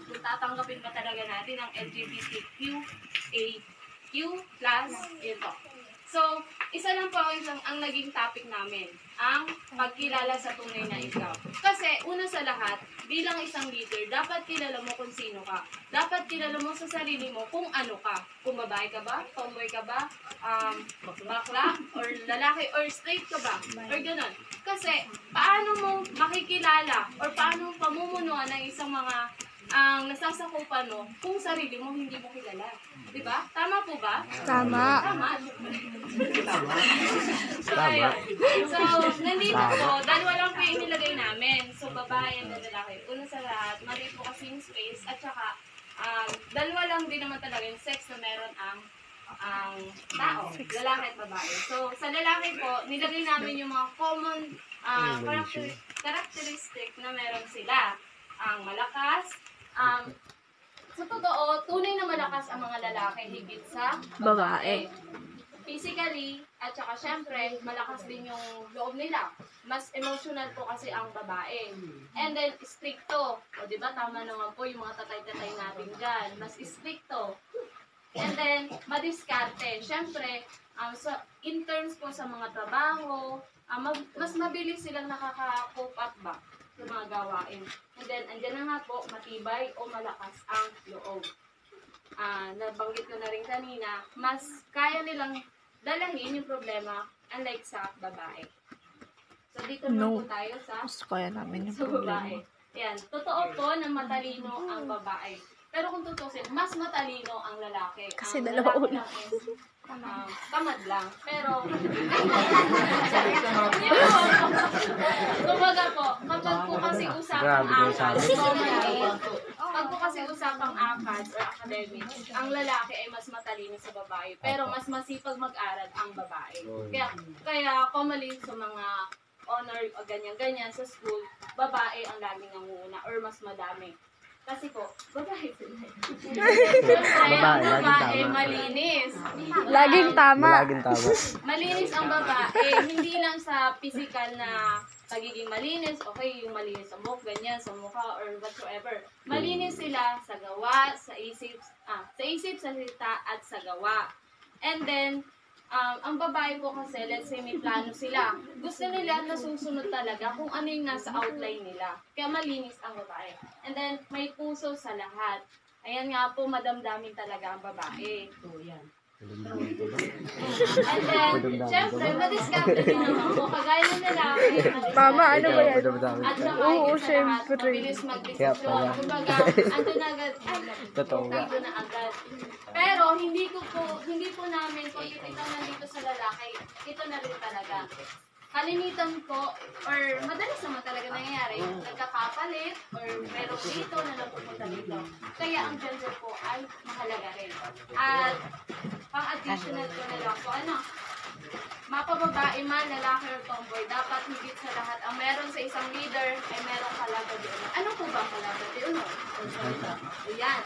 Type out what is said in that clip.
kung tatanggapin ba talaga natin ang LGBTQAQ+, ito. So, isa lang po ang naging topic namin, ang pagkilala sa tunay na ikaw. Kasi, una sa lahat, bilang isang leader, dapat kilala mo kung sino ka. Dapat kilala mo sa sarili mo kung ano ka. Kung babae ka ba, tomboy ka ba, bakla, or lalaki, or straight ka ba, or gano'n. Kasi, paano mo makikilala, or paano pamumunuan ng isang mga ang nasasakupan mo kung sarili mo hindi mo kilala. Diba? Tama po ba? Tama. Tama. So, ayun. So, nandito po, dalawa lang po yung nilagay namin. So, babae and lalaki. Una sa lahat, mali po kasi yung space. At saka, dalawa lang din naman talaga yung sex na meron ang tao, lalaki at babae. So, sa lalaki po, nilagay namin yung mga common characteristic na meron sila. Ang malakas, sa totoo, tunay na malakas ang mga lalaki higit sa babae. Physically, at saka syempre, malakas din yung loob nila. Mas emotional po kasi ang babae. And then, stricto. O diba, tama naman po yung mga tatay-tatay natin dyan. Mas stricto. And then, madiskarte. Syempre, in terms po sa mga trabaho, mas mabilis silang nakaka-cope up ba sa mga gawain. And then, andyan na nga po, matibay o malakas ang loob. Nabanggit ko na rin kanina, mas kaya nilang dalahin yung problema unlike sa babae. So, dito na po tayo sa Kaya namin yung babae. Yan. Totoo po na matalino ang babae. Pero kung tutusin, mas matalino ang lalaki. Kasi ang dalawa lalaki ulo. lang is, tamad lang. Pero, kumbaga po, kapag po kasi usapang ACADS, pag po kasi usapang ACADS or academics, ang lalaki ay mas matalino sa babae. Pero mas masipag mag-aral ang babae. Kaya commonly sa mga honor o ganyan-ganyan sa school, babae ang laging nangunguna or mas madami. Kasi po, babae sila. Ang babae malinis. Laging tama. Malinis ang babae. Hindi lang sa physical na pagiging malinis, okay, yung malinis sa buhok, ganyan, sa mukha, or whatsoever. Malinis sila sa gawa, sa isip, sa salita, at sa gawa. And then, ang babae po kasi, let's say may plano sila. Gusto nila nasusunod talaga kung ano yung nasa outline nila. Kaya malinis ang babae. And then, may puso sa lahat. Ayan nga po, madamdamin talaga ang babae. And then, syempre, madiskarte din naman po. Kagaya ng lalaki. Tama, ano ba yan? At saka, Oo, sa lahat, syempre. mabilis mag-desisyon. Kumbaga, ando na agad. Ando na agad. Pero, hindi po namin, kung ito nandito sa lalaki, ito na rin talaga. Kalimitan po, or madalas naman talaga nangyayari, nagkakapalit, or merong dito na napupunta dito. Kaya ang gender po ay mahalaga rin. At pang-additional ko na lang po, mapababae man, lalaki or tomboy, dapat higit sa lahat, ang meron sa isang leader ay merong kalaban di uno. Ano po ba ang kalaban di uno? Ayan.